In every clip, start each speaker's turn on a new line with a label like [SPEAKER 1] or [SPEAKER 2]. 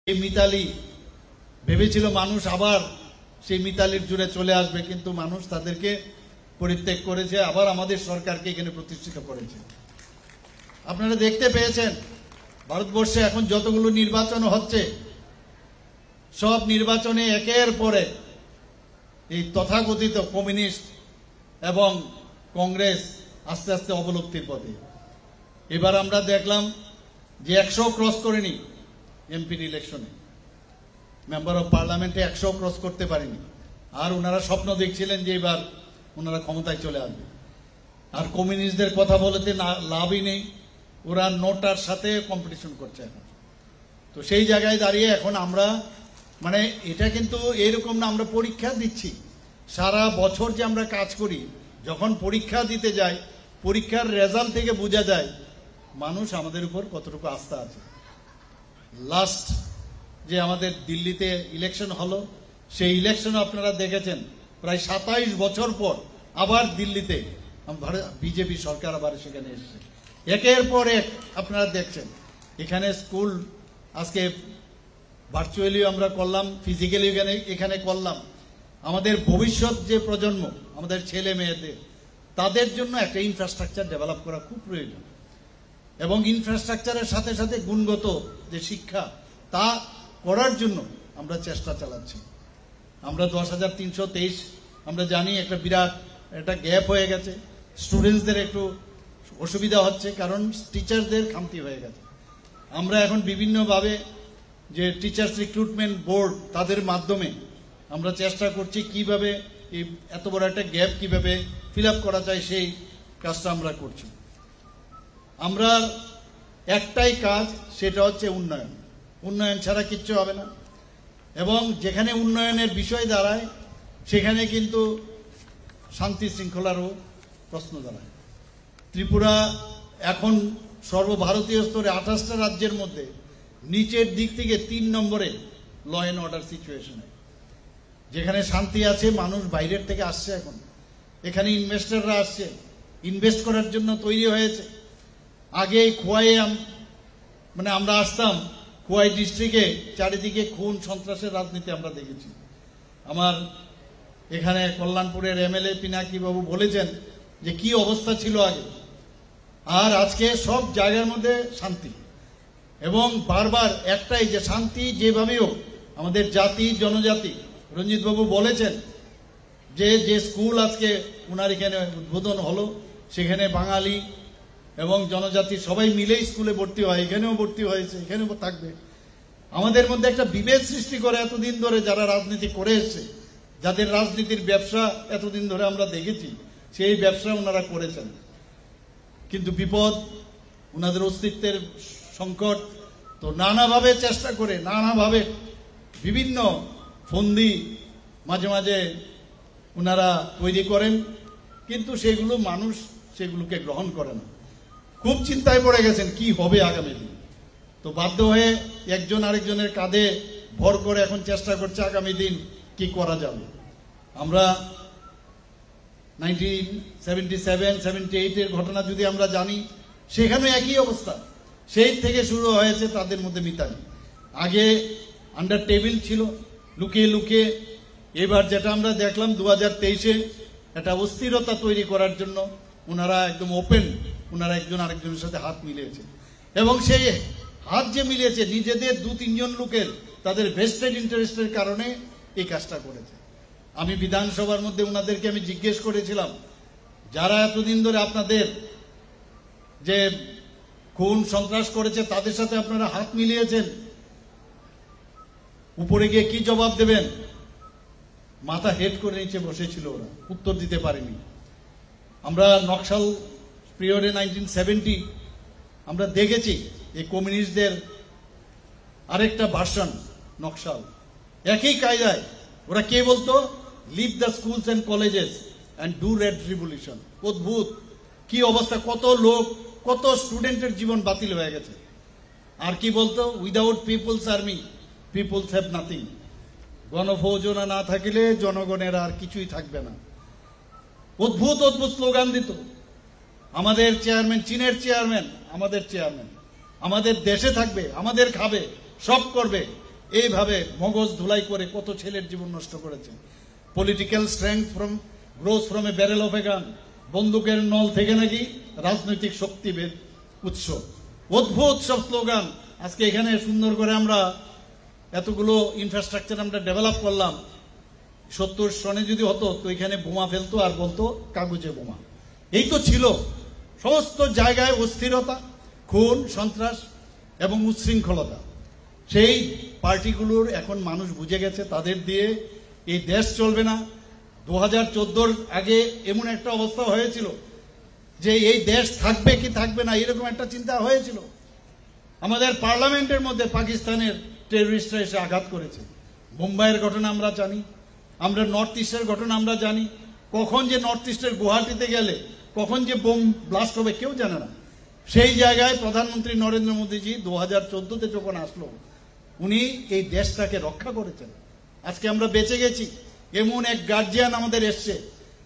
[SPEAKER 1] এই মিতালি ভেবেছিল মানুষ আবার সেই মিতালির জুড়ে চলে আসবে, কিন্তু মানুষ তাদেরকে পরিত্যাগ করেছে, আবার আমাদের সরকারকে এখানে প্রতিষ্ঠিত করেছে। আপনারা দেখতে পেয়েছেন ভারতবর্ষে এখন যতগুলো নির্বাচন হচ্ছে, সব নির্বাচনে একের পরে এই তথাকথিত কমিউনিস্ট এবং কংগ্রেস আস্তে আস্তে অবলুপ্তির পথে। এবার আমরা দেখলাম যে 100 ক্রস করেনি এমপির ইলেকশনে, মেম্বার অফ পার্লামেন্টে 100 ক্রস করতে পারেনি। আর ওনারা স্বপ্ন দেখছিলেন যে এবার ওনারা ক্ষমতায় চলে আসবে। আর কমিউনিস্টদের কথা বলতে লাভই নেই, ওরা নোটার সাথে কম্পিটিশন করছে এখন। তো সেই জায়গায় দাঁড়িয়ে এখন আমরা মানে এটা কিন্তু এরকম না, আমরা পরীক্ষা দিচ্ছি সারা বছর যে আমরা কাজ করি, যখন পরীক্ষা দিতে যাই পরীক্ষার রেজাল্ট থেকে বোঝা যায় মানুষ আমাদের উপর কতটুকু আস্থা আছে। লাস্ট যে আমাদের দিল্লিতে ইলেকশন হলো, সেই ইলেকশন আপনারা দেখেছেন প্রায় 27 বছর পর আবার দিল্লিতে বিজেপি সরকার আবার সেখানে এসেছে। একের পর এক আপনারা দেখছেন এখানে স্কুল আজকে ভার্চুয়ালি আমরা করলাম, ফিজিক্যালি এখানে করলাম। আমাদের ভবিষ্যৎ যে প্রজন্ম, আমাদের ছেলে মেয়েদের, তাদের জন্য একটা ইনফ্রাস্ট্রাকচার ডেভেলপ করা খুব প্রয়োজন, এবং ইনফ্রাস্ট্রাকচারের সাথে সাথে গুণগত যে শিক্ষা তা করার জন্য আমরা চেষ্টা চালাচ্ছি। আমরা 10,323 আমরা জানি একটা বিরাট একটা গ্যাপ হয়ে গেছে, স্টুডেন্টসদের একটু অসুবিধা হচ্ছে কারণ টিচারদের খামতি হয়ে গেছে। আমরা এখন বিভিন্নভাবে যে টিচার্স রিক্রুটমেন্ট বোর্ড তাদের মাধ্যমে আমরা চেষ্টা করছি কিভাবে এই এত বড় একটা গ্যাপ কিভাবে ফিল আপ করা যায়, সেই কাজটা আমরা করছি। আমরা একটাই কাজ, সেটা হচ্ছে উন্নয়ন। উন্নয়ন ছাড়া কিচ্ছু হবে না, এবং যেখানে উন্নয়নের বিষয় দাঁড়ায় সেখানে কিন্তু শান্তি শৃঙ্খলারও প্রশ্ন দাঁড়ায়। ত্রিপুরা এখন সর্বভারতীয় স্তরে 28টা রাজ্যের মধ্যে নিচের দিক থেকে 3 নম্বরে ল অ্যান্ড অর্ডার সিচুয়েশনে। যেখানে শান্তি আছে, মানুষ বাইরের থেকে আসছে, এখন এখানে ইনভেস্টররা আসছে, ইনভেস্ট করার জন্য তৈরি হয়েছে। আগে খোয়াইয়ে মানে আমরা আসতাম, খোয়াই ডিস্ট্রিক্টে চারিদিকে খুন সন্ত্রাসের রাজনীতি আমরা দেখেছি। আমার এখানে কল্যাণপুরের এমএলএ পিনাকি বাবু বলেছেন যে কি অবস্থা ছিল আগে, আর আজকে সব জায়গার মধ্যে শান্তি। এবং বারবার একটাই যে শান্তি যেভাবেই হোক আমাদের জাতি জনজাতি, রঞ্জিত বাবু বলেছেন যে স্কুল আজকে ওনার এখানে উদ্বোধন হলো, সেখানে বাঙালি এবং জনজাতি সবাই মিলেই স্কুলে ভর্তি হয়, এখানেও ভর্তি হয়েছে, এখানেও থাকবে। আমাদের মধ্যে একটা বিভেদ সৃষ্টি করে এতদিন ধরে যারা রাজনীতি করে এসছে, যাদের রাজনীতির ব্যবসা এতদিন ধরে আমরা দেখেছি, সেই ব্যবসা ওনারা করেছেন। কিন্তু বিপদ, ওনাদের অস্তিত্বের সংকট, তো নানাভাবে চেষ্টা করে নানাভাবে বিভিন্ন ফন্দি মাঝে মাঝে ওনারা তৈরি করেন, কিন্তু সেগুলো মানুষ সেগুলোকে গ্রহণ করে না। খুব চিন্তায় পড়ে গেছেন কি হবে আগামী দিন। তো বাধ্য হয়ে একজন আরেকজনের কাঁধে ভর করে এখন চেষ্টা করছে আগামী দিন কি করা যাবে। আমরা 1977-78 এর ঘটনা যদি আমরা জানি, সেখানে একই অবস্থা, সেই থেকে শুরু হয়েছে তাদের মধ্যে মিতালি। আগে আন্ডার টেবিল ছিল, লুকিয়ে লুকিয়ে। এবার যেটা আমরা দেখলাম 2023-এ একটা অস্থিরতা তৈরি করার জন্য ওনারা একদম ওপেন, ওনারা একজন আরেকজনের সাথে হাত মিলিয়েছে, এবং সেই হাত যে মিলিয়েছে নিজেদের 2-3 জন লোকের তাদের ভেস্টেড ইন্টারেস্টের কারণে এই কাজটা করেছে। আমি বিধানসভার মধ্যে ওনাদেরকে আমি জিজ্ঞেস করেছিলাম, যারা এতদিন ধরে আপনাদের যে খুন সন্ত্রাস করেছে তাদের সাথে আপনারা হাত মিলিয়েছেন, উপরে গিয়ে কি জবাব দেবেন? মাথা হেড করে নিচে বসেছিল, ওরা উত্তর দিতে পারেনি। আমরা নকশাল পিরিয়ডে 1970 আমরা দেখেছি এই কমিউনিস্টদের আরেকটা ভার্সন নকশাল, একই কায়দায় ওরা কে বলতো, leave the schools and colleges and do red revolution. অদ্ভুত কি অবস্থা, কত লোক কত স্টুডেন্টের জীবন বাতিল হয়ে গেছে। আর কি বলতো, without people's army people's have nothing. গণফৌজনা না থাকলে জনগণের আর কিছুই থাকবে না। অদ্ভুত অদ্ভুত স্লোগান দিত। আমাদের চেয়ারম্যান, চীনের চেয়ারম্যান আমাদের চেয়ারম্যান, আমাদের দেশে থাকবে, আমাদের খাবে, সব করবে, এইভাবে মগজ ধুলাই করে কত ছেলের জীবন নষ্ট করেছে। Political strength grows from a barrel of a gun, বন্দুকের নল থেকে নাকি রাজনৈতিক শক্তি উৎস। অদ্ভুত সব স্লোগান। আজকে এখানে সুন্দর করে আমরা এতগুলো ইনফ্রাস্ট্রাকচার আমরা ডেভেলপ করলাম, 70 সনে যদি হতো তো এখানে বোমা ফেলতো আর বলতো কাগজে বোমা। এই তো ছিল। সমস্ত জায়গায় অস্থিরতা, খুন, সন্ত্রাস এবং উচ্ছৃঙ্খলতা। সেই পার্টিগুলোর এখন মানুষ বুঝে গেছে তাদের দিয়ে এই দেশ চলবে না। 2014 আগে এমন একটা অবস্থা হয়েছিল যে এই দেশ থাকবে কি থাকবে না এরকম একটা চিন্তা হয়েছিল। আমাদের পার্লামেন্টের মধ্যে পাকিস্তানের টেররিস্টরা এসে আঘাত করেছে। মুম্বাইয়ের ঘটনা আমরা জানি, আমরা নর্থ ইস্টের ঘটনা আমরা জানি। কখন যে নর্থ ইস্টের গুয়াহাটিতে গেলে কখন যে বোম ব্লাস্ট হবে কেউ জানে না। সেই জায়গায় প্রধানমন্ত্রী নরেন্দ্র মোদীজি 2014-তে যখন আসলো, উনি এই দেশটাকে রক্ষা করেছেন। আজকে আমরা বেঁচে গেছি। এমন এক গার্জিয়ান আমাদের এসছে,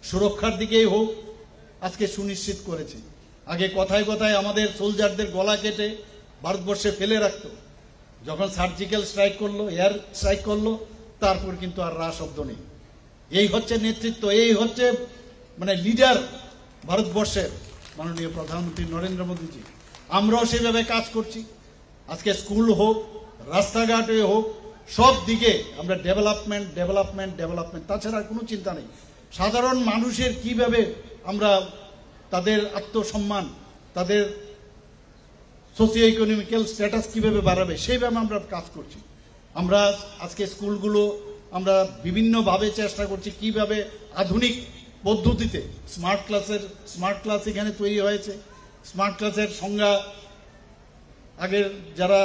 [SPEAKER 1] সুরক্ষার দিকেই হোক আজকে সুনিশ্চিত করেছে। আগে কথায় কথায় আমাদের সোলজারদের গলা কেটে ভারতবর্ষে ফেলে রাখতো। যখন সার্জিক্যাল স্ট্রাইক করলো, এয়ার স্ট্রাইক করলো, তারপর কিন্তু আর রা শব্দ নেই। এই হচ্ছে নেতৃত্ব, এই হচ্ছে মানে লিডার ভারতবর্ষের মাননীয় প্রধানমন্ত্রী নরেন্দ্র মোদীজি। আমরাও সেভাবে কাজ করছি। আজকে স্কুল হোক, রাস্তাঘাটে হোক, সব দিকে আমরা ডেভেলপমেন্ট ডেভেলপমেন্ট ডেভেলপমেন্ট, তাছাড়া কোনো চিন্তা নেই। সাধারণ মানুষের কিভাবে আমরা তাদের আত্মসম্মান, তাদের সোশিও ইকোনমিক্যাল স্ট্যাটাস কিভাবে বাড়াবে সেইভাবে আমরা কাজ করছি। আমরা আজকে স্কুলগুলো আমরা বিভিন্নভাবে চেষ্টা করছি কিভাবে আধুনিক পদ্ধতিতে স্মার্ট ক্লাস এখানে তৈরি হয়েছে। স্মার্ট ক্লাসের সংজ্ঞা আগের যারা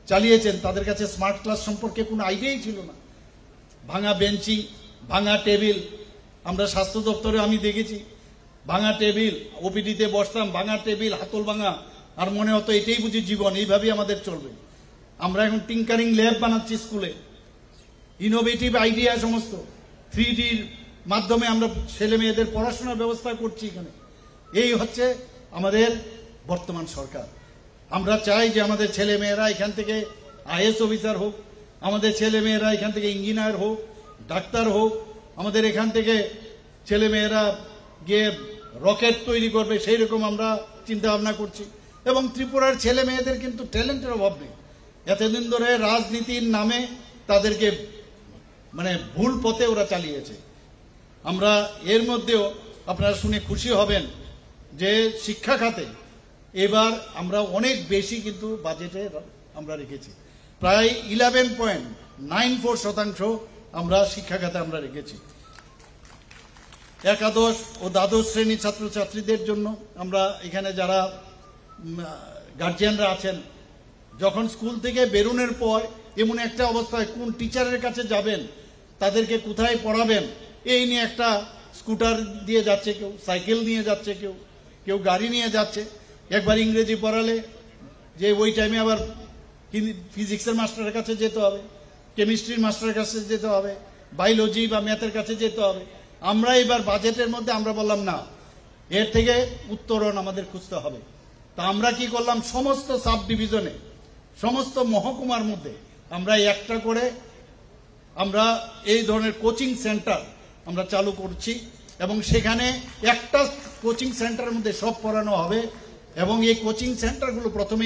[SPEAKER 1] চালিয়েছেন তাদের কাছে স্মার্ট ক্লাস সম্পর্কে কোনো আইডিয়াই ছিল না। ভাঙা বেঞ্চি, ভাঙা টেবিল, আমরা স্বাস্থ্য দপ্তরে আমি দেখেছি ভাঙা টেবিল, ওপিডিতে বসতাম ভাঙা টেবিল, হাতল ভাঙা, আর মনে হতো এটাই বুঝি জীবন, এইভাবেই আমাদের চলবে। আমরা এখন টিঙ্কারিং ল্যাব বানাচ্ছি স্কুলে, ইনোভেটিভ আইডিয়া সমস্ত 3Dর মাধ্যমে আমরা ছেলে মেয়েদের পড়াশোনার ব্যবস্থা করছি এখানে। এই হচ্ছে আমাদের বর্তমান সরকার। আমরা চাই যে আমাদের ছেলে মেয়েরা এখান থেকে IAS অফিসার হোক, আমাদের ছেলে মেয়েরা এখান থেকে ইঞ্জিনিয়ার হোক, ডাক্তার হোক, আমাদের এখান থেকে ছেলে মেয়েরা গিয়ে রকেট তৈরি করবে, সেই রকম আমরা চিন্তা ভাবনা করছি। এবং ত্রিপুরার ছেলে মেয়েদের কিন্তু ট্যালেন্টের অভাব নেই। এতদিন ধরে রাজনীতির নামে তাদেরকে মানে ভুল পথে ওরা চালিয়েছে। আমরা এর মধ্যেও আপনারা শুনে খুশি হবেন যে শিক্ষা খাতে এবার আমরা অনেক বেশি কিন্তু বাজেটে আমরা রেখেছি, প্রায় 11.94% আমরা শিক্ষা খাতে আমরা রেখেছি। একাদশ ও দ্বাদশ শ্রেণী ছাত্রছাত্রীদের জন্য আমরা এখানে যারা গার্জিয়ানরা আছেন, যখন স্কুল থেকে বেরোনোর পর এমন একটা অবস্থায় কোন টিচারের কাছে যাবেন, তাদেরকে কোথায় পড়াবেন, এই নিয়ে একটা স্কুটার দিয়ে যাচ্ছে, কেউ সাইকেল নিয়ে যাচ্ছে, কেউ গাড়ি নিয়ে যাচ্ছে। একবার ইংরেজি পড়ালে যে ওই টাইমে আবার ফিজিক্সের মাস্টারের কাছে যেতে হবে, কেমিস্ট্রির মাস্টারের কাছে যেতে হবে, বায়োলজি বা ম্যাথের কাছে যেতে হবে। আমরা এবার বাজেটের মধ্যে আমরা বললাম না, এর থেকে উত্তরণ আমাদের খুঁজতে হবে। তা আমরা কি করলাম, সমস্ত সাব ডিভিশনে, সমস্ত মহকুমার মধ্যে আমরা একটা করে আমরা এই ধরনের কোচিং সেন্টার আমরা চালু করছি। এবং সেখানে একটা কোচিং সেন্টারের মধ্যে সব পড়ানো হবে। এবং এই কোচিং সেন্টারগুলো প্রথমে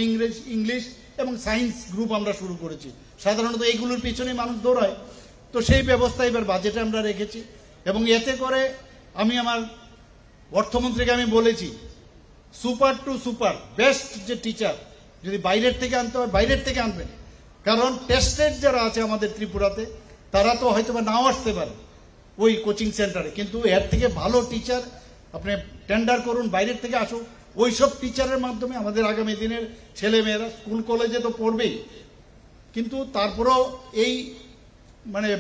[SPEAKER 1] ইংলিশ এবং সায়েন্স গ্রুপ আমরা শুরু করেছি। সাধারণত এইগুলোর পিছনে মানুষ দৌড়ায়, তো সেই ব্যবস্থা এবার বাজেটে আমরা রেখেছি। এবং এতে করে আমি আমার অর্থমন্ত্রীকে আমি বলেছি, সুপার টু সুপার বেস্ট যে টিচার যদি বাইরের থেকে আনতে হয় বাইরের থেকে আনবেন। কারণ টেস্টেড যারা আছে আমাদের ত্রিপুরাতে তারা তো হয়তো বা নাও আসতে পারে ওই কোচিং সেন্টারে, কিন্তু এর থেকে ভালো টিচার আপনি টেন্ডার করুন, বাইরের থেকে আসুক। ওই সব টিচারের মাধ্যমে আমাদের আগামী দিনের ছেলে মেয়েরা স্কুল কলেজে তো পড়বেই, কিন্তু তারপরেও এই মানে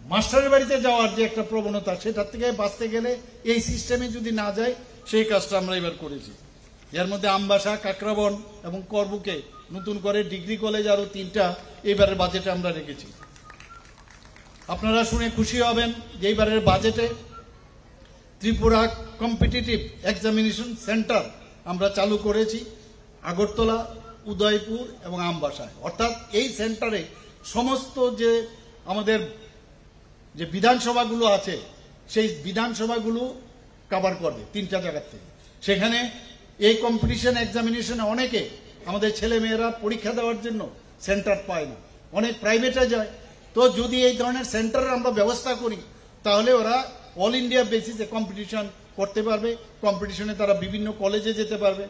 [SPEAKER 1] মাস্টারের বাড়িতে যাওয়ার যে একটা প্রবণতা, সেটার থেকে বাঁচতে গেলে এই সিস্টেমে যদি না যায়, সেই কাজটা আমরা এবার করেছি। এর মধ্যে আমবাসা, কাকরাবন এবং করবুকে নতুন করে ডিগ্রি কলেজ আরো 3টা এইবারের বাজেটে আমরা রেখেছি। আপনারা শুনে খুশি হবেন যে এইবারের বাজেটে ত্রিপুরা কম্পিটিটিভ এক্সামিনেশন সেন্টার আমরা চালু করেছি। আগরতলা, উদয়পুর এবং আমবাসায়। অর্থাৎ এই সেন্টারে সমস্ত যে আমাদের যে বিধানসভাগুলো আছে সেই বিধানসভাগুলো কভার করবে 3টা জায়গার থেকে। সেখানে এই কম্পিটিশন এক্সামিনেশনে অনেকে আমাদের ছেলে মেয়েরা পরীক্ষা দেওয়ার জন্য সেন্টার পায় না, অনেক প্রাইভেটে যায়। তো যদি এই ধরনের সেন্টারের আমরা ব্যবস্থা করি তাহলে ওরা অল ইন্ডিয়া বেসিসে কম্পিটিশন করতে পারবে, কম্পিটিশনে তারা বিভিন্ন কলেজে যেতে পারবে,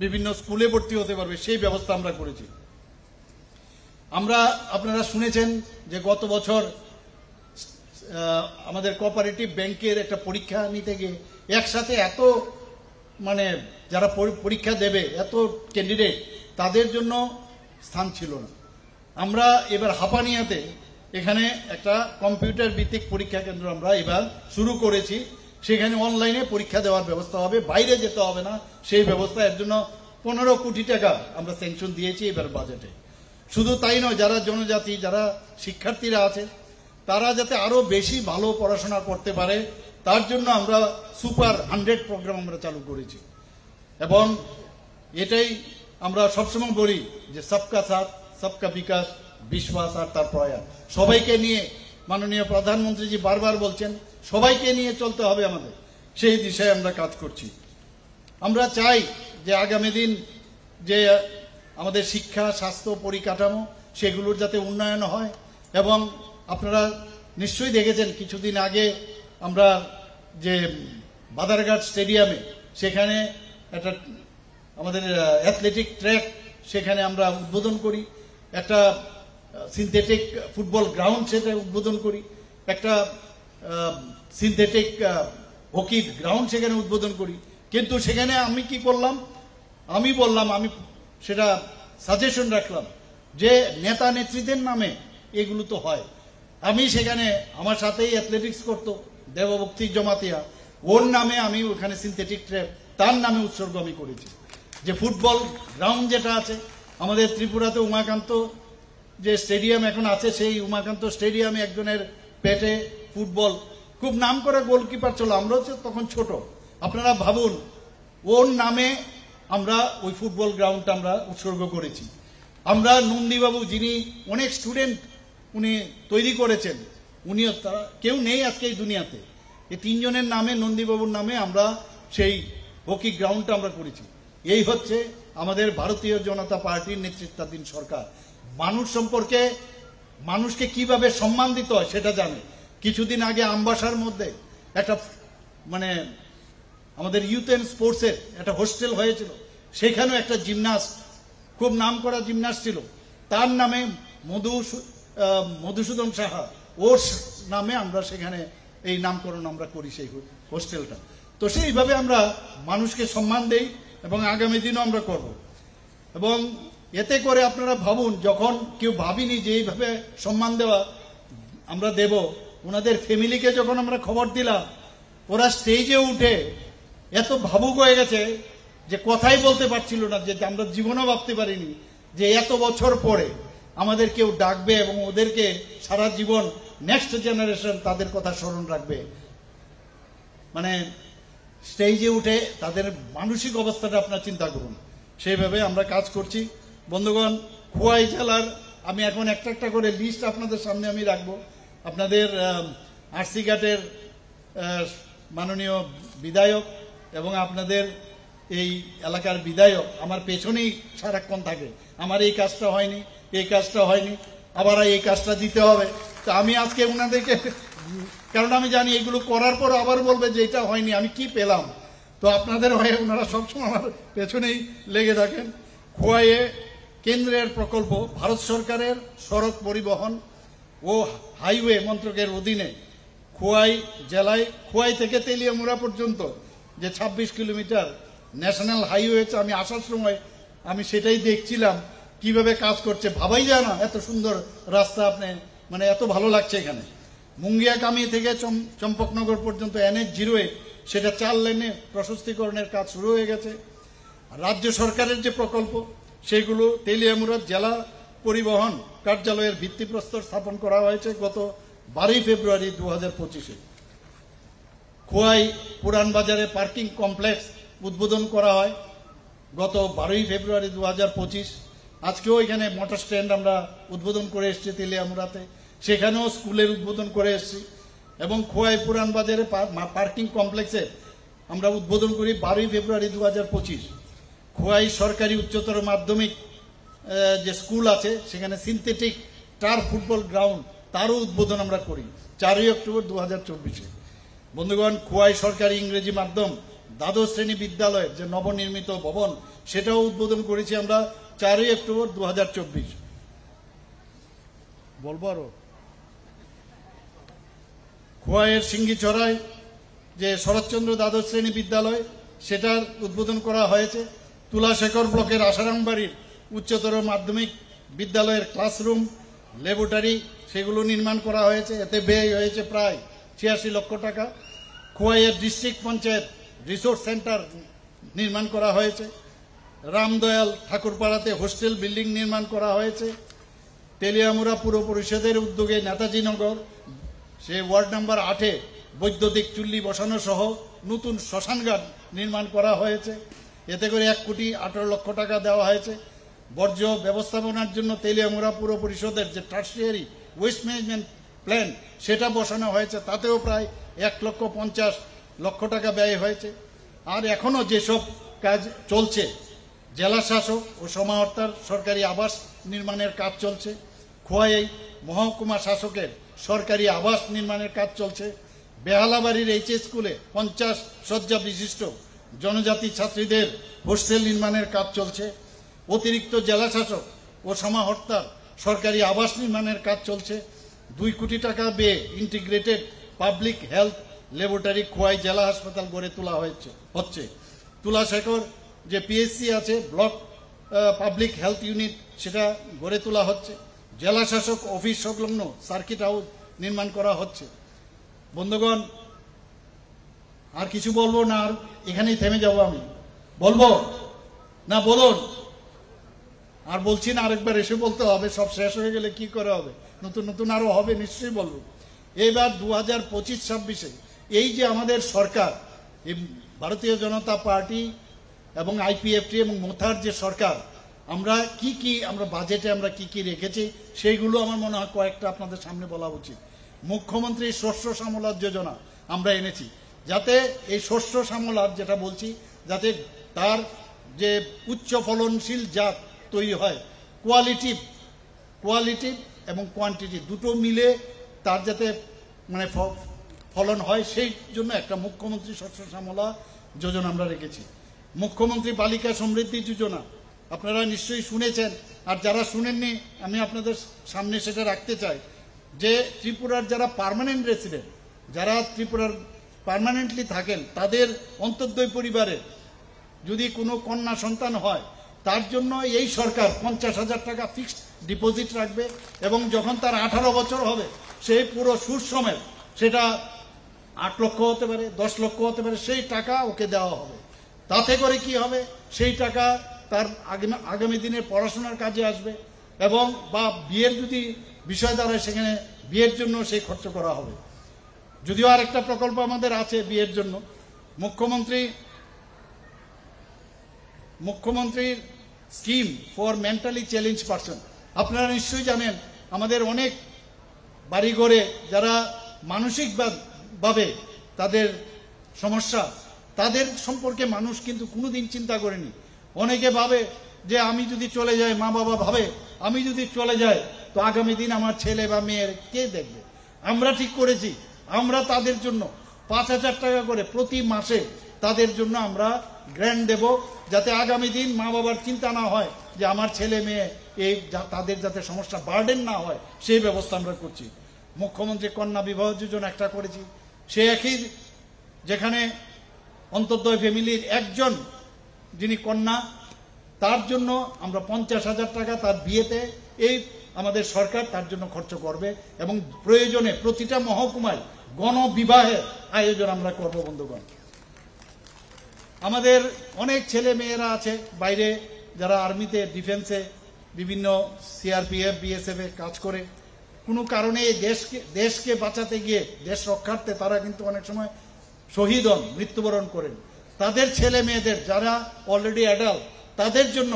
[SPEAKER 1] বিভিন্ন স্কুলে ভর্তি হতে পারবে, সেই ব্যবস্থা আমরা করেছি। আমরা আপনারা শুনেছেন যে গত বছর আমাদের কোঅপারেটিভ ব্যাংকের একটা পরীক্ষা নিতে গিয়ে একসাথে এত মানে যারা পরীক্ষা দেবে এত ক্যান্ডিডেট, তাদের জন্য স্থান ছিল না। আমরা এবার হাপানিয়াতে এখানে একটা কম্পিউটার ভিত্তিক পরীক্ষা কেন্দ্র আমরা এবার শুরু করেছি। সেখানে অনলাইনে পরীক্ষা দেওয়ার ব্যবস্থা হবে, বাইরে যেতে হবে না সেই ব্যবস্থা। এর জন্য 15 কোটি টাকা আমরা স্যাংশন দিয়েছি এবার বাজেটে। শুধু তাই নয়, যারা জনজাতি যারা শিক্ষার্থীরা আছে তারা যাতে আরো বেশি ভালো পড়াশোনা করতে পারে তার জন্য আমরা সুপার 100 প্রোগ্রাম আমরা চালু করেছি। এবং এটাই আমরা সবসময় বলি যে সবকা সাথ সবকা বিকাশ, বিশ্বাস আর তার প্রয়াস। সবাইকে নিয়ে, মাননীয় প্রধানমন্ত্রীজি বারবার বলছেন সবাইকে নিয়ে চলতে হবে আমাদের, সেই দিশায় আমরা কাজ করছি। আমরা চাই যে আগামী দিন যে আমাদের শিক্ষা, স্বাস্থ্য, পরিকাঠামো সেগুলোর যাতে উন্নয়ন হয়। এবং আপনারা নিশ্চয়ই দেখেছেন কিছুদিন আগে আমরা যে বাদারঘাট স্টেডিয়ামে সেখানে একটা আমাদের অ্যাথলেটিক ট্র্যাক সেখানে আমরা উদ্বোধন করি, একটা সিনথেটিক ফুটবল গ্রাউন্ড সেটা উদ্বোধন করি, একটা সিনথেটিক হকি গ্রাউন্ড সেখানে উদ্বোধন করি। কিন্তু সেখানে আমি কি করলাম, আমি বললাম, আমি সেটা সাজেশন রাখলাম যে নেতা নেত্রীদের নামে এগুলো তো হয়। আমি সেখানে আমার সাথেই অ্যাথলেটিক্স করতো দেবভক্তি জমাতিয়া, ওর নামে আমি ওখানে সিনথেটিক ট্র্যাক তার নামে উৎসর্গ আমি করেছি। যে ফুটবল গ্রাউন্ড যেটা আছে আমাদের ত্রিপুরাতে উমাকান্ত যে স্টেডিয়াম এখন আছে, সেই উমাকান্ত স্টেডিয়ামে একজনের পেটে ফুটবল খুব নাম করা গোলকিপার ছিল, আমরা হচ্ছে তখন ছোট। আপনারা ভাবুন, ওর নামে আমরা ওই ফুটবল গ্রাউন্ডটা আমরা উৎসর্গ করেছি। আমরা নন্দীবাবু যিনি অনেক স্টুডেন্ট উনি তৈরি করেছেন, উনিও তারা কেউ নেই আজকে এই দুনিয়াতে, এই 3 জনের নামে, নন্দীবাবুর নামে আমরা সেই হকি গ্রাউন্ডটা আমরা করেছি। এই হচ্ছে আমাদের ভারতীয় জনতা পার্টির নেতৃত্বাধীন সরকার। মানুষ সম্পর্কে মানুষকে কিভাবে সম্মান দিতে হয় সেটা জানে। কিছুদিন আগে আমবাসার মধ্যে একটা মানে আমাদের ইউথ অ্যান্ড স্পোর্টসের একটা হোস্টেল হয়েছিল, সেখানেও একটা জিমনাস্ট, খুব নাম করা জিমনাস্ট ছিল, তার নামে মধুসূদন সাহা, ওর নামে আমরা সেখানে এই নামকরণ আমরা করি সেই হোস্টেলটা। তো সেইভাবে আমরা মানুষকে সম্মান দেই এবং আগামী দিনও আমরা করব। এবং এতে করে আপনারা ভাবুন, যখন কেউ ভাবিনি যে এইভাবে সম্মান দেওয়া আমরা দেব, ওনাদের ফ্যামিলিকে যখন আমরা খবর দিলাম, ওরা স্টেজে উঠে এত ভাবুক হয়ে গেছে যে কথাই বলতে পারছিল না, যে আমরা জীবনও ভাবতে পারিনি যে এত বছর পরে আমাদের কেউ ডাকবে এবং ওদেরকে সারা জীবন নেক্সট জেনারেশন তাদের কথা স্মরণ রাখবে। মানে স্টেজে উঠে তাদের মানসিক অবস্থাটা আপনার চিন্তা করুন। সেইভাবে আমরা কাজ করছি। বন্ধুগণ, খোয়াই জেলার আমি এখন একটা একটা করে লিস্ট আপনাদের সামনে আমি রাখবো। আপনাদের আরসিঘাটের মাননীয় বিধায়ক এবং আপনাদের এই এলাকার বিধায়ক আমার পেছনেই সারাক্ষণ থাকে, আমার এই কাজটা হয়নি, এই কাজটা হয়নি, আবার এই কাজটা দিতে হবে। তো আমি আজকে ওনাদেরকে, কারণ আমি জানি এগুলো করার পর আবার বলবে যে এটা হয়নি, আমি কি পেলাম। তো আপনাদের হয়ে ওনারা সবসময় আমার পেছনেই লেগে থাকেন। খোয়াইয়ে কেন্দ্রের প্রকল্প, ভারত সরকারের সড়ক পরিবহন ও হাইওয়ে মন্ত্রকের অধীনে খোয়াই জেলায়, খোয়াই থেকে তেলিয়ামুড়া পর্যন্ত যে 26 কিলোমিটার ন্যাশনাল হাইওয়ে, আমি আসার সময় আমি সেটাই দেখছিলাম কিভাবে কাজ করছে। ভাবাই যায় না এত সুন্দর রাস্তা, আপনি মানে এত ভালো লাগছে এখানে। মুঙ্গিয়াকামি থেকে চম্পকনগর পর্যন্ত NH-08 সেটা 4 লেনে প্রশস্তীকরণের কাজ শুরু হয়ে গেছে। রাজ্য সরকারের যে প্রকল্প সেগুলো, তেলিয়ামুড়া জেলা পরিবহন কার্যালয়ের ভিত্তিপ্রস্তর স্থাপন করা হয়েছে গত 12 ফেব্রুয়ারি 2025-এ। খোয়াই পুরান বাজারে পার্কিং কমপ্লেক্স উদ্বোধন করা হয়। গত 12ই ফেব্রুয়ারি 2025। আজকেও এখানে মোটর স্ট্যান্ড আমরা উদ্বোধন করে এসেছি তেলিয়ামুড়াতে, সেখানেও স্কুলের উদ্বোধন করে এসেছি, এবং খোয়াই পুরান বাজারে পার্কিং কমপ্লেক্সে আমরা উদ্বোধন করি 12ই ফেব্রুয়ারি 2025। খোয়াই সরকারি উচ্চতর মাধ্যমিক যে স্কুল আছে সেখানে সিনথেটিক টার্ফ ফুটবল গ্রাউন্ড, তারও উদ্বোধন আমরা করি 4ই অক্টোবর 2024। বন্ধুগণ, খোয়াই সরকারি ইংরেজি মাধ্যম দ্বাদশ শ্রেণী বিদ্যালয়ের যে নবনির্মিত ভবন, সেটাও উদ্বোধন করেছি আমরা 4ই অক্টোবর 2024। বলবো আরো, খোয়াইয়ের সিঙ্গিছড়ায় যে শরৎচন্দ্র দ্বাদশ শ্রেণী বিদ্যালয়, সেটার উদ্বোধন করা হয়েছে। তুলাশেখর ব্লকের আসারামবাড়ির উচ্চতর মাধ্যমিক বিদ্যালয়ের ক্লাসরুম, ল্যাবরেটরি, সেগুলো নির্মাণ করা হয়েছে। এতে ব্যয় হয়েছে প্রায় 86 লক্ষ টাকা। খোয়াইয়ের ডিস্ট্রিক্ট পঞ্চায়েত রিসোর্স সেন্টার নির্মাণ করা হয়েছে। রামদয়াল ঠাকুরপাড়াতে হোস্টেল বিল্ডিং নির্মাণ করা হয়েছে। তেলিয়ামুড়া পুর পরিষদের উদ্যোগে নেতাজি নগর সে ওয়ার্ড নাম্বার 8-এ বৈদ্যুতিক চুল্লি বসানো সহ নতুন শ্মশানঘাট নির্মাণ করা হয়েছে। এতে করে 1,18,00,000 টাকা দেওয়া হয়েছে। বর্জ্য ব্যবস্থাপনার জন্য তেলিয়ামুড়া পুর পরিষদের যে টার্সিয়ারি ওয়েস্ট ম্যানেজমেন্ট প্ল্যান, সেটা বসানো হয়েছে, তাতেও প্রায় 1,50,00,000 টাকা ব্যয় হয়েছে। আর এখনো যেসব কাজ চলছে, জেলা শাসক ও সমাহর্তার সরকারি আবাস নির্মাণের কাজ চলছে। খোয়াই মহকুমা শাসকের সরকারি আবাস নির্মাণের কাজ চলছে। বেহালাবাড়ির এইচএস স্কুলে 50 শয্যা বিশিষ্ট জনজাতি ছাত্রীদের হোস্টেল নির্মাণের কাজ চলছে। অতিরিক্ত জেলা শাসক ও সমাহর্তার সরকারি আবাস নির্মাণের কাজ চলছে। 2 কোটি টাকা ব্যয়ে integrated public health laboratory Khowai জেলা হাসপাতাল গড়ে তোলা হচ্ছে। তুলাশেখর যে পিএসসি আছে, ব্লক পাবলিক হেলথ ইউনিট, সেটা গড়ে তোলা হচ্ছে। জেলা শাসক অফিস সংলগ্ন সার্কিট হাউস নির্মাণ করা হচ্ছে। বন্ধুগণ, আর কিছু বলবো না, আর এখানেই থেমে যাব। আমি বলবো না, বলুন। আর বলছি না, আরেকবার এসে বলতে হবে। সব শেষ হয়ে গেলে কি করে হবে? নতুন নতুন আরো হবে, নিশ্চয়ই বলবো। এবার 2025-26-এ এই যে আমাদের সরকার, এই ভারতীয় জনতা পার্টি এবং আইপিএফটি এবং মোথার যে সরকার, আমরা বাজেটে আমরা কি রেখেছি, সেইগুলো আমার মনে হয় কয়েকটা আপনাদের সামনে বলা উচিত। মুখ্যমন্ত্রী শস্য শ্যামলার যোজনা আমরা এনেছি, যাতে এই শস্য শ্যামলার যেটা বলছি, যাতে তার যে উচ্চ ফলনশীল জাত তৈরি হয়, কোয়ালিটি এবং কোয়ান্টিটি দুটো মিলে তার যাতে মানে ফলন হয়, সেই জন্য একটা মুখ্যমন্ত্রী শস্য শ্যামলা যোজনা আমরা রেখেছি। মুখ্যমন্ত্রী বালিকা সমৃদ্ধি যোজনা আপনারা নিশ্চয়ই শুনেছেন, আর যারা শুনেননি আমি আপনাদের সামনে সেটা রাখতে চাই, যে ত্রিপুরার যারা পার্মানেন্ট রেসিডেন্ট, যারা ত্রিপুরার পার্মানেন্টলি থাকেন, তাদের অন্তর্দয় পরিবারে যদি কোনো কন্যা সন্তান হয়, তার জন্য এই সরকার 50,000 টাকা ফিক্সড ডিপোজিট রাখবে, এবং যখন তার 18 বছর হবে, সেই পুরো সুদ সমেত, সেটা 8 লক্ষ হতে পারে, 10 লক্ষ হতে পারে, সেই টাকা ওকে দেওয়া হবে। তাতে করে কি হবে, সেই টাকা তার আগামী দিনে পড়াশোনার কাজে আসবে, এবং বা বিয়ের যদি বিষয় দাঁড়ায়, সেখানে বিয়ের জন্য সেই খরচ করা হবে। যদিও আরেকটা প্রকল্প আমাদের আছে বিয়ের জন্য, মুখ্যমন্ত্রীর scheme for mentally challenge person. আপনারা নিশ্চয়ই জানেন, আমাদের অনেক বাড়িঘরে যারা মানসিকভাবে তাদের সমস্যা, তাদের সম্পর্কে মানুষ কিন্তু কোনোদিন চিন্তা করেনি। অনেকে ভাবে যে আমি যদি চলে যাই, মা বাবা ভাবে আমি যদি চলে যাই, তো আগামী দিন আমার ছেলে বা মেয়ের কে দেখবে। আমরা ঠিক করেছি, আমরা তাদের জন্য 5,000 টাকা করে প্রতি মাসে তাদের জন্য আমরা গ্র্যান্ট দেব, যাতে আগামী দিন মা বাবার চিন্তা না হয় যে আমার ছেলে মেয়ে এই তাদের যাতে সমস্যা বার্ডেন না হয়, সেই ব্যবস্থা আমরা করছি। মুখ্যমন্ত্রী কন্যা বিবাহ যোজনা একটা করেছি, সে একই, যেখানে অন্তর্দয় ফ্যামিলির একজন যিনি কন্যা, তার জন্য আমরা 50,000 টাকা তার বিয়েতে এই আমাদের সরকার তার জন্য খরচ করবে, এবং প্রয়োজনে প্রতিটা মহকুমায় গণবিবাহের আয়োজন আমরা করব। বন্ধুগণ, আমাদের অনেক ছেলে মেয়েরা আছে বাইরে, যারা আর্মিতে, ডিফেন্সে, বিভিন্ন সিআরপিএফ, বিএসএফ এ কাজ করে। কোনো কারণে দেশকে বাঁচাতে গিয়ে, দেশ রক্ষার্থে তারা কিন্তু অনেক সময় শহীদ হন, মৃত্যুবরণ করেন। তাদের ছেলে মেয়েদের, যারা অলরেডি অ্যাডাল্ট, তাদের জন্য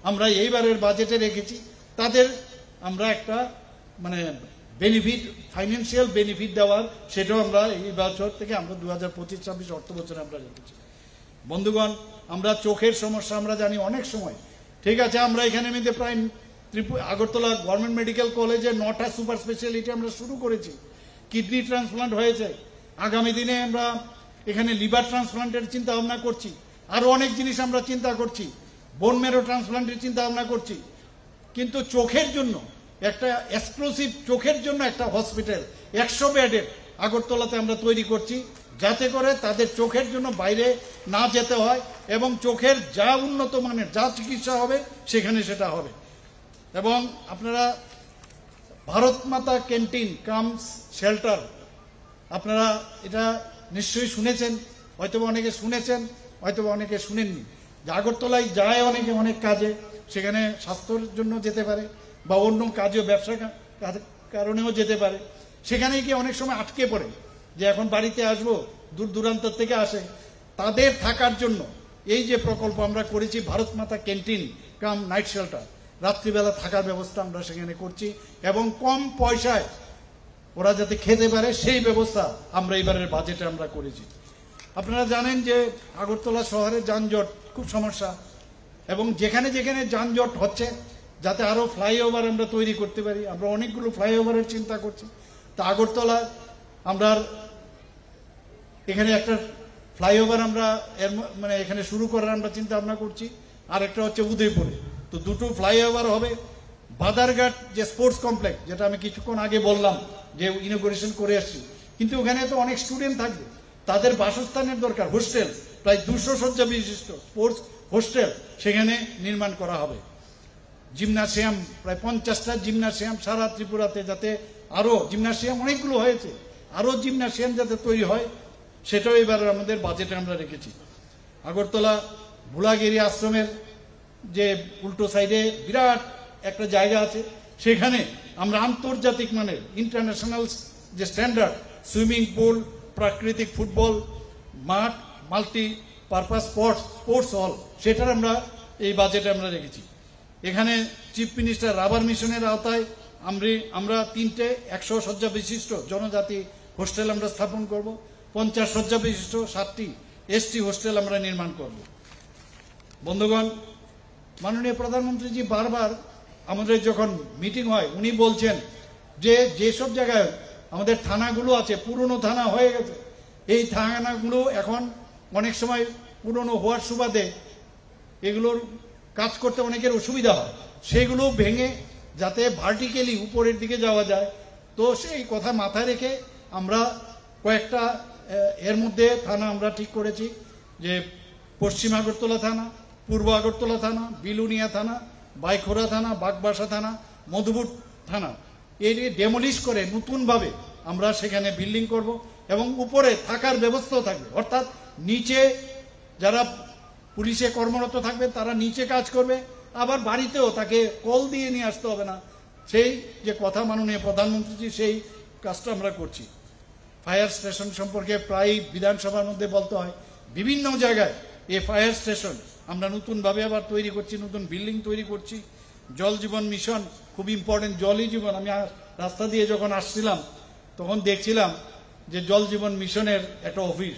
[SPEAKER 1] আমরা এইবারের বাজেটে রেখেছি। তাদের আমরা একটা মানে বেনিফিট, ফাইন্যান্সিয়াল বেনিফিট দেওয়ার, সেটাও আমরা এই বছর থেকে আমরা 2025-26 অর্থ বছরে আমরা রেখেছি। বন্ধুগণ, আমরা চোখের সমস্যা আমরা জানি অনেক সময়, ঠিক আছে, আমরা এখানে মধ্যে প্রায় আগরতলা গভর্নমেন্ট মেডিকেল কলেজে 9টা সুপার স্পেশালিটি আমরা শুরু করেছি। কিডনি ট্রান্সপ্লান্ট হয়েছে, আগামী দিনে আমরা এখানে লিভার ট্রান্সপ্লান্টের চিন্তা ভাবনা করছি, আরো অনেক জিনিস আমরা চিন্তা করছি, বোন ম্যারো ট্রান্সপ্লান্টের চিন্তা ভাবনা করছি। কিন্তু চোখের জন্য একটা এক্সক্লুসিভ, চোখের জন্য একটা হসপিটাল 100 বেডের আগরতলাতে আমরা তৈরি করছি, যাতে করে তাদের চোখের জন্য বাইরে না যেতে হয় এবং চোখের যা উন্নত মানের যা চিকিৎসা হবে সেখানে সেটা হবে। এবং আপনারা ভারত মাতা ক্যান্টিন কামস শেল্টার, আপনারা এটা নিশ্চয়ই শুনেছেন, হয়তো অনেকে শুনেছেন, হয়তো অনেকে শুনেননি। আগরতলায় যায় অনেকে অনেক কাজে, সেখানে স্বাস্থ্যের জন্য যেতে পারে বা অন্য কাজেও ব্যবসা কারণেও যেতে পারে। সেখানে গিয়ে অনেক সময় আটকে পড়ে যে এখন বাড়িতে আসবো, দূর দূরান্ত থেকে আসে, তাদের থাকার জন্য এই যে প্রকল্প আমরা করেছি ভারত মাতা ক্যান্টিন কাম নাইট শেল্টার, রাত্রিবেলা থাকার ব্যবস্থা আমরা সেখানে করছি এবং কম পয়সায় ওরা যাতে খেতে পারে সেই ব্যবস্থা আমরা এবারের বাজেটে আমরা করেছি। আপনারা জানেন যে আগরতলা শহরে যানজট খুব সমস্যা, এবং যেখানে যেখানে যানজট হচ্ছে যাতে আরো ফ্লাইওভার আমরা তৈরি করতে পারি, আমরা অনেকগুলো ফ্লাইওভারের চিন্তা করছি। তা আগরতলা আমরা এখানে একটা ফ্লাইওভার আমরা মানে এখানে শুরু করার আমরা চিন্তা ভাবনা করছি, আর একটা হচ্ছে উদয়পুরে। তো দুটো ফ্লাইওভার হবে। বাদারঘাট যে স্পোর্টস কমপ্লেক্স, যেটা আমি কিছুক্ষণ আগে বললাম যে ইনোগ্রেশন করে আসছি, কিন্তু ওখানে তো অনেক স্টুডেন্ট থাকবে, তাদের বাসস্থানের দরকার, হোস্টেল প্রায় 200 শয্যা বিশিষ্ট স্পোর্টস হোস্টেল সেখানে নির্মাণ করা হবে। জিমনাসিয়াম প্রায় 50টা জিমনাসিয়াম সারা ত্রিপুরাতে, যাতে আরো জিমনাসিয়াম অনেকগুলো হয়েছে, আরো জিমনাসিয়াম যাতে তৈরি হয় সেটাও এবার আমাদের বাজেটে আমরা রেখেছি। আগরতলা ভুলাগিরি আশ্রমের যে উল্টো সাইডে বিরাট একটা জায়গা আছে, সেখানে আমরা আন্তর্জাতিক মানের ইন্টারন্যাশনাল যে স্ট্যান্ডার্ড সুইমিং পুল, প্রাকৃতিক ফুটবল মাঠ, মাল্টি পারপাস স্পোর্টস হল, সেটার আমরা এই বাজেটে আমরা রেখেছি। এখানে চিফ মিনিস্টার রাবার মিশনের আওতায় আমরা 3টে 100 শয্যা বিশিষ্ট জনজাতি হোস্টেল আমরা স্থাপন করব, 50 শয্যা বিশিষ্ট 7টি এসটি হোস্টেল আমরা নির্মাণ করব। বন্ধুগণ, মাননীয় প্রধানমন্ত্রীজি বারবার আমাদের যখন মিটিং হয় উনি বলছেন যে যেসব জায়গায় আমাদের থানাগুলো আছে, পুরনো থানা হয়ে গেছে, এই থানাগুলো এখন অনেক সময় পুরনো হওয়ার সুবাদে এগুলোর কাজ করতে অনেকের অসুবিধা হয়, সেগুলো ভেঙে যাতে ভার্টিক্যালি উপরের দিকে যাওয়া যায়। তো সেই কথা মাথায় রেখে আমরা কয়েকটা এর মধ্যে থানা আমরা ঠিক করেছি, যে পশ্চিম আগরতলা থানা, পূর্ব আগরতলা থানা, বিলুনিয়া থানা, বাইখোরা থানা, বাগবাসা থানা, মধুপুর থানা, এই ডেমোলিশ করে নতুনভাবে আমরা সেখানে বিল্ডিং করব এবং উপরে থাকার ব্যবস্থাও থাকবে। অর্থাৎ নিচে যারা পুলিশে কর্মরত থাকবে তারা নিচে কাজ করবে, আবার বাড়িতেও তাকে কল দিয়ে নিয়ে আসতে হবে না। সেই যে কথা মাননীয় প্রধানমন্ত্রী, সেই কাজটা আমরা করছি। ফায়ার স্টেশন সম্পর্কে প্রায় বিধানসভার মধ্যে বলতে হয়, বিভিন্ন জায়গায় এই ফায়ার স্টেশন আমরা নতুনভাবে আবার তৈরি করছি, নতুন বিল্ডিং তৈরি করছি। জল জীবন মিশন খুব ইম্পর্টেন্ট, জলই জীবন। আমি রাস্তা দিয়ে যখন আসছিলাম তখন দেখছিলাম যে জল জীবন মিশনের একটা অফিস।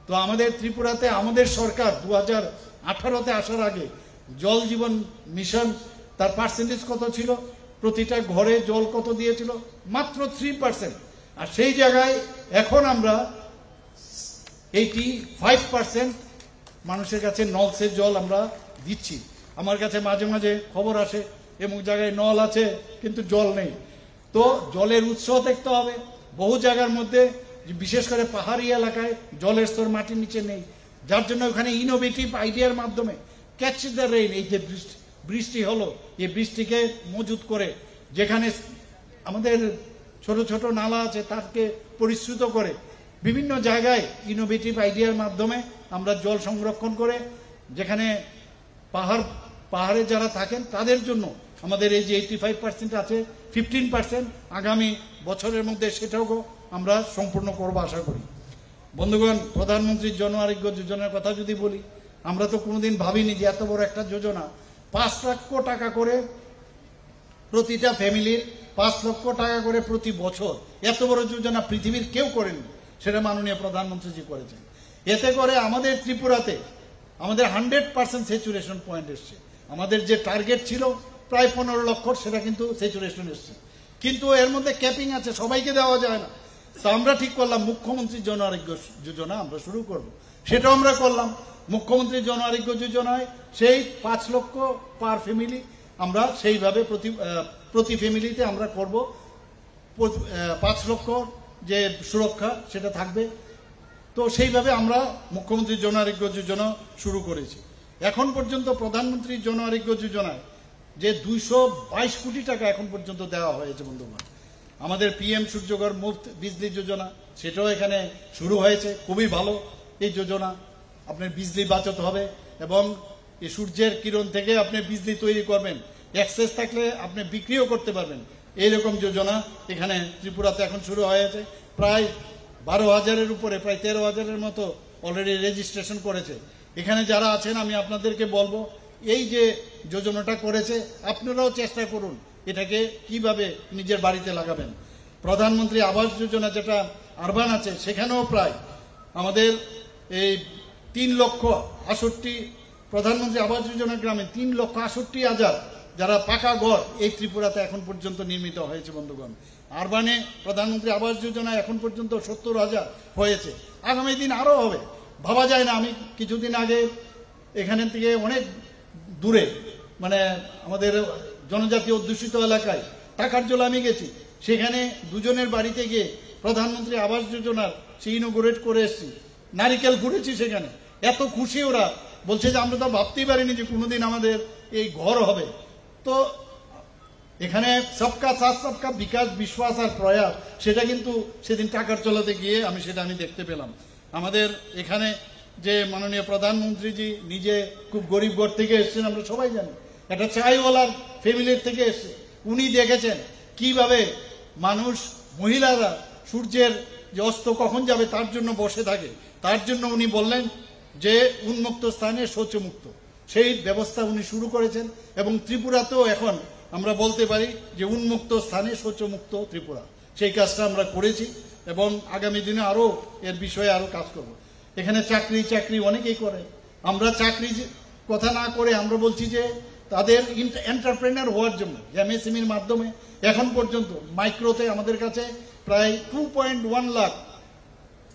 [SPEAKER 1] তো আমাদের ত্রিপুরাতে আমাদের সরকার 2018-তে আসার আগে জল জীবন মিশন তার পার্সেন্টেজ কত ছিল, প্রতিটা ঘরে জল কত দিয়েছিল, মাত্র 3%। আর সেই জায়গায় এখন আমরা 85% মানুষের কাছে নলসের জল আমরা দিচ্ছি। আমার কাছে মাঝে মাঝে খবর আসে এমন জায়গায় নল আছে কিন্তু জল নেই। তো জলের উৎস দেখতে হবে। বহু জায়গার মধ্যে বিশেষ করে পাহাড়ি এলাকায় জলের স্তর মাটির নিচে নেই, যার জন্য ওখানে ইনোভেটিভ আইডিয়ার মাধ্যমে ক্যাচ দ্য রেইন, এই যে বৃষ্টি হলো, এই বৃষ্টিকে মজুত করে যেখানে আমাদের ছোট ছোট নালা আছে তাকে পরিশ্রুত করে বিভিন্ন জায়গায় ইনোভেটিভ আইডিয়ার মাধ্যমে আমরা জল সংরক্ষণ করে, যেখানে পাহাড়ে যারা থাকেন তাদের জন্য আমাদের এই যে 85% আছে, 15% আগামী বছরের মধ্যে সেটাও আমরা সম্পূর্ণ করব আশা করি। বন্ধুগণ, প্রধানমন্ত্রী জন আরোগ্য যোজনার কথা যদি বলি, আমরা তো কোনোদিন ভাবিনি যে এত বড় একটা যোজনা, 5 লক্ষ টাকা করে প্রতিটা ফ্যামিলির, 5 লক্ষ টাকা করে প্রতি বছর, এত বড় যোজনা পৃথিবীর কেউ করেনি, সেটা মাননীয় প্রধানমন্ত্রীজি করেছেন। এতে করে আমাদের ত্রিপুরাতে আমাদের 100% স্যাচুরেশন পয়েন্ট এসছে। আমাদের যে টার্গেট ছিল প্রায় 15 লক্ষ, সেটা কিন্তু স্যাচুরেশন এসছে। কিন্তু এর মধ্যে ক্যাপিং আছে, সবাইকে দেওয়া যায় না। তো আমরা ঠিক করলাম মুখ্যমন্ত্রী জন আরোগ্য যোজনা আমরা শুরু করব, সেটাও আমরা করলাম। মুখ্যমন্ত্রী জন আরোগ্য যোজনায় সেই 5 লক্ষ পার ফ্যামিলি আমরা সেইভাবে প্রতি ফ্যামিলিতে আমরা করব 5 লক্ষ যে সুরক্ষা সেটা থাকবে। তো সেইভাবে আমরা মুখ্যমন্ত্রী জন আরোগ্য যোজনা শুরু করেছি। এখন পর্যন্ত প্রধানমন্ত্রী জন আরোগ্য যোজনায় যে 222 কোটি টাকা এখন পর্যন্ত দেওয়া হয়েছে বন্ধুগণ। আমাদের PM সূর্যঘর মুফত বিজলি যোজনা, সেটাও এখানে শুরু হয়েছে, খুবই ভালো এই যোজনা। আপনার বিজলি বাঁচত হবে এবং এই সূর্যের কিরণ থেকে আপনি বিজলি তৈরি করবেন, এক্সেস থাকলে আপনি বিক্রিও করতে পারবেন, এইরকম যোজনা এখানে ত্রিপুরাতে এখন শুরু হয়েছে। প্রায় 12,000-এর উপরে, প্রায় 13,000-এর মতো অলরেডি রেজিস্ট্রেশন করেছে। এখানে যারা আছেন আমি আপনাদেরকে বলবো, এই যে যোজনাটা করেছে আপনারাও চেষ্টা করুন এটাকে কিভাবে নিজের বাড়িতে লাগাবেন। প্রধানমন্ত্রী আবাস যোজনা যেটা আরবান আছে, সেখানেও প্রায় আমাদের এই 3,68,000 প্রধানমন্ত্রী আবাস যোজনা গ্রামে 3,68,000 যারা পাকা ঘর এই ত্রিপুরাতে এখন পর্যন্ত নির্মিত হয়েছে বন্ধুগণ। আরবানে প্রধানমন্ত্রী আবাস যোজনা এখন পর্যন্ত 70,000 হয়েছে, আগামী দিন আরও হবে, ভাবা যায় না। আমি কিছুদিন আগে এখানে থেকে অনেক দূরে, মানে আমাদের জনজাতি অধ্যুষিত এলাকায় টাকারজোলা আমি গেছি, সেখানে দুজনের বাড়িতে গিয়ে প্রধানমন্ত্রী আবাস যোজনার সে ইনোগ্রেট করে এসেছি, নারিকেল ফুটেছি সেখানে, এত খুশি ওরা, বলছে যে আমরা তো ভাবতেই পারিনি যে কোনোদিন আমাদের এই ঘর হবে। তো এখানে সবকা সাথ সবকা বিকাশ, বিশ্বাস আর প্রয়াস, সেটা কিন্তু সেদিন টাকারজোলাতে গিয়ে আমি দেখতে পেলাম। আমাদের এখানে যে মাননীয় প্রধানমন্ত্রীজি নিজে খুব গরিব ঘর থেকে এসেছেন, আমরা সবাই জানি, একটা চাইওয়ালার ফ্যামিলির থেকে এসছে। উনি দেখেছেন কিভাবে মানুষ, মহিলারা সূর্যের যে অস্ত কখন যাবে তার জন্য বসে থাকে, তার জন্য উনি বললেন যে উন্মুক্ত স্থানে শৌচমুক্ত, সেই ব্যবস্থা উনি শুরু করেছেন। এবং ত্রিপুরাতেও এখন আমরা বলতে পারি যে উন্মুক্ত স্থানে শৌচমুক্ত ত্রিপুরা, সেই কাজটা আমরা করেছি এবং আগামী দিনে আরও এর বিষয়ে আরও কাজ করব। এখানে চাকরি অনেকেই করে, আমরা চাকরি কথা না করে আমরা বলছি যে তাদের এন্টারপ্রেনার হওয়ার জন্য MSMEর মাধ্যমে এখন পর্যন্ত মাইক্রোতে আমাদের কাছে প্রায় 2.1 লাখ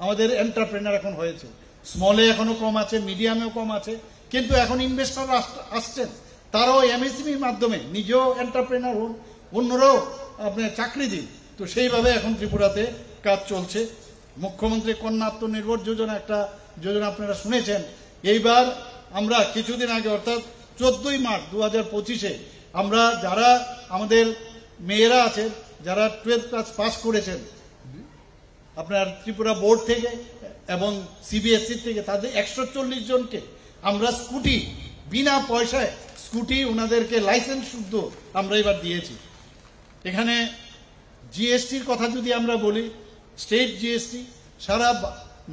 [SPEAKER 1] আমাদের এন্টারপ্রেনার এখন হয়েছে। স্মলে এখনো কম আছে, মিডিয়ামেও কম আছে, কিন্তু এখন ইনভেস্টর আসছেন, তারাও MSMEর মাধ্যমে নিজেও এন্টারপ্রেনার হন, অন্যরাও আপনার চাকরি দিন। তো সেইভাবে এখন ত্রিপুরাতে কাজ চলছে। মুখ্যমন্ত্রী কন্যা আত্মনির্ভর যোজনা, একটা যোজনা আপনারা শুনেছেন। এইবার আমরা কিছুদিন আগে অর্থাৎ 14ই মার্চ 2025-এ আমরা যারা আমাদের মেয়েরা আছেন, যারা 12th ক্লাস পাস করেছেন আপনার ত্রিপুরা বোর্ড থেকে এবং CBSE থেকে, তাদের 140 জনকে আমরা স্কুটি, বিনা পয়সায় স্কুটি ওনাদেরকে লাইসেন্স শুদ্ধ আমরা এবার দিয়েছি। এখানে GSTর কথা যদি আমরা বলি, স্টেট GST সারা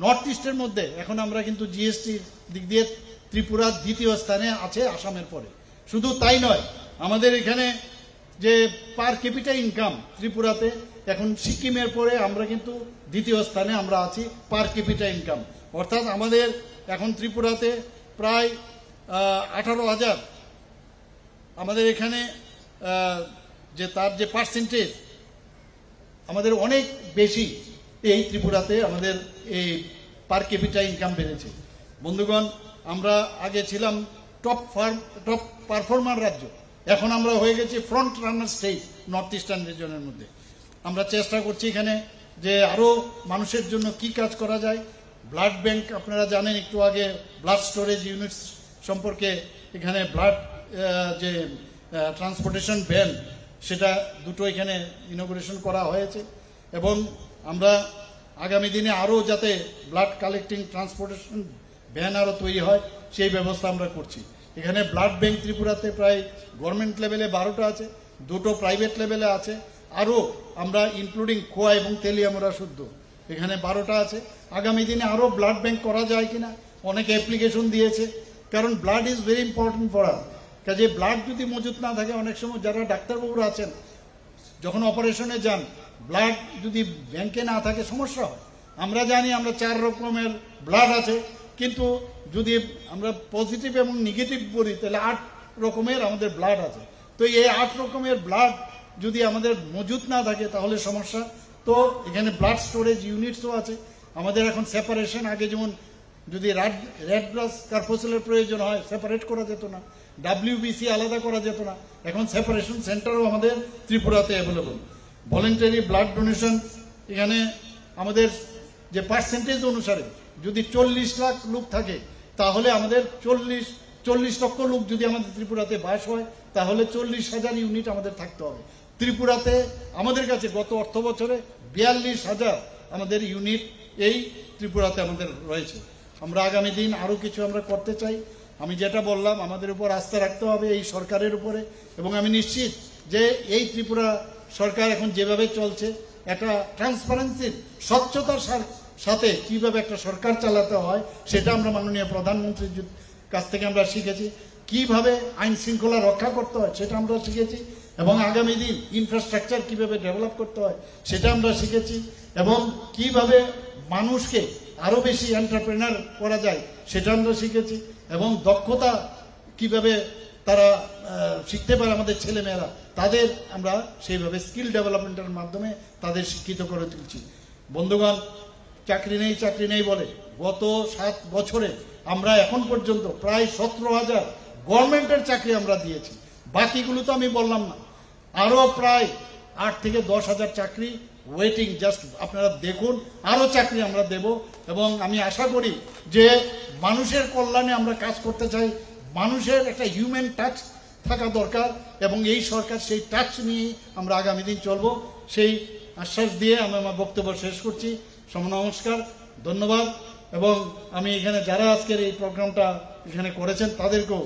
[SPEAKER 1] নর্থ ইস্টের মধ্যে এখন আমরা কিন্তু GSTর দিক দিয়ে ত্রিপুরা দ্বিতীয় স্থানে আছে আসামের পরে। শুধু তাই নয়, আমাদের এখানে যে পার ক্যাপিটা ইনকাম ত্রিপুরাতে এখন সিকিমের পরে আমরা কিন্তু দ্বিতীয় স্থানে আমরা আছি পার ক্যাপিটা ইনকাম। অর্থাৎ আমাদের এখন ত্রিপুরাতে প্রায় 18,000 আমাদের এখানে যে তার যে পার্সেন্টেজ আমাদের অনেক বেশি, এই ত্রিপুরাতে আমাদের এই পার ক্যাপিটা ইনকাম বেড়েছে। বন্ধুগণ, আমরা আগে ছিলাম টপ পারফর্মার রাজ্য, এখন আমরা হয়ে গেছি front runner state north eastern রিজনের মধ্যে। আমরা চেষ্টা করছি এখানে যে আরও মানুষের জন্য কি কাজ করা যায়। ব্লাড ব্যাংক আপনারা জানেন, একটু আগে ব্লাড স্টোরেজ ইউনিটস সম্পর্কে এখানে ব্লাড যে ট্রান্সপোর্টেশন ভ্যান, সেটা দুটো এখানে ইনোগ্রেশন করা হয়েছে এবং আমরা আগামী দিনে আরও যাতে ব্লাড কালেক্টিং ট্রান্সপোর্টেশন ভ্যান আরও তৈরি হয় সেই ব্যবস্থা আমরা করছি। এখানে ব্লাড ব্যাংক ত্রিপুরাতে প্রায় গভর্নমেন্ট লেভেলে 12টা আছে, দুটো প্রাইভেট লেভেলে আছে, আরও আমরা ইনক্লুডিং খোয়া এবং তেলিয়ামরা শুদ্ধ এখানে 12টা আছে। আগামী দিনে আরও ব্লাড ব্যাংক করা যায় কিনা অনেকে অ্যাপ্লিকেশন দিয়েছে, কারণ blood is very important for us. কাজে ব্লাড যদি মজুত না থাকে, অনেক সময় যারা ডাক্তারবাবুরা আছেন যখন অপারেশনে যান, ব্লাড যদি ব্যাংকে না থাকে সমস্যা হয়। আমরা জানি আমরা 4 রকমের ব্লাড আছে, কিন্তু যদি আমরা পজিটিভ এবং নেগেটিভ বলি তাহলে 8 রকমের আমাদের ব্লাড আছে। তো এই 8 রকমের ব্লাড যদি আমাদের মজুত না থাকে তাহলে সমস্যা। তো এখানে ব্লাড স্টোরেজ ইউনিটসও আছে আমাদের। এখন সেপারেশন, আগে যেমন যদি রেড ব্লাড কার্পোসেলের প্রয়োজন হয় সেপারেট করা যেত না, ডাব্লিউবিসি আলাদা করা যেত না, এখন সেপারেশন সেন্টারও আমাদের ত্রিপুরাতে অ্যাভেলেবল। ভলেন্টারি ব্লাড ডোনেশন, এখানে আমাদের যে পার্সেন্টেজ অনুসারে যদি 40 লাখ লোক থাকে তাহলে আমাদের 40 লক্ষ লোক যদি আমাদের ত্রিপুরাতে বাস হয় তাহলে 40,000 ইউনিট আমাদের থাকতে হবে। ত্রিপুরাতে আমাদের কাছে গত অর্থ বছরে 42,000 আমাদের ইউনিট এই ত্রিপুরাতে আমাদের রয়েছে। আমরা আগামী দিন আরও কিছু আমরা করতে চাই। আমি যেটা বললাম, আমাদের উপর আস্থা রাখতে হবে এই সরকারের উপরে, এবং আমি নিশ্চিত যে এই ত্রিপুরা সরকার এখন যেভাবে চলছে, একটা ট্রান্সপারেন্সির স্বচ্ছতার সাথে কিভাবে একটা সরকার চালাতে হয় সেটা আমরা মাননীয় প্রধানমন্ত্রীর কাছ থেকে আমরা শিখেছি। কিভাবে আইন শৃঙ্খলা রক্ষা করতে হয় সেটা আমরা শিখেছি, এবং আগামী দিন ইনফ্রাস্ট্রাকচার কিভাবে ডেভেলপ করতে হয় সেটা আমরা শিখেছি, এবং কিভাবে মানুষকে আরো বেশি এন্টারপ্রেনার করা যায় সেটা আমরা শিখেছি, এবং দক্ষতা কিভাবে তারা শিখতে পারে আমাদের ছেলেমেয়েরা, তাদের আমরা সেইভাবে স্কিল ডেভেলপমেন্টের মাধ্যমে তাদের শিক্ষিত করে তুলছি। বন্ধুগণ, চাকরি নেই বলে গত 7 বছরে আমরা এখন পর্যন্ত প্রায় 17,000 গভর্নমেন্টের চাকরি আমরা দিয়েছি। বাকিগুলো তো আমি বললাম না, আরো প্রায় 8 থেকে 10,000 চাকরি ওয়েটিং। জাস্ট আপনারা দেখুন, আরো চাকরি আমরা দেব, এবং আমি আশা করি যে মানুষের কল্যাণে আমরা কাজ করতে চাই। মানুষের একটা হিউম্যান টাচ থাকা দরকার, এবং এই সরকার সেই টাচ নিয়েই আমরা আগামী দিন চলবো, সেই আশ্বাস দিয়ে আমি আমার বক্তব্য শেষ করছি। নমস্কার, ধন্যবাদ, এবং আমি এখানে যারা আজকের এই প্রোগ্রামটা এখানে করেছেন তাদেরকেও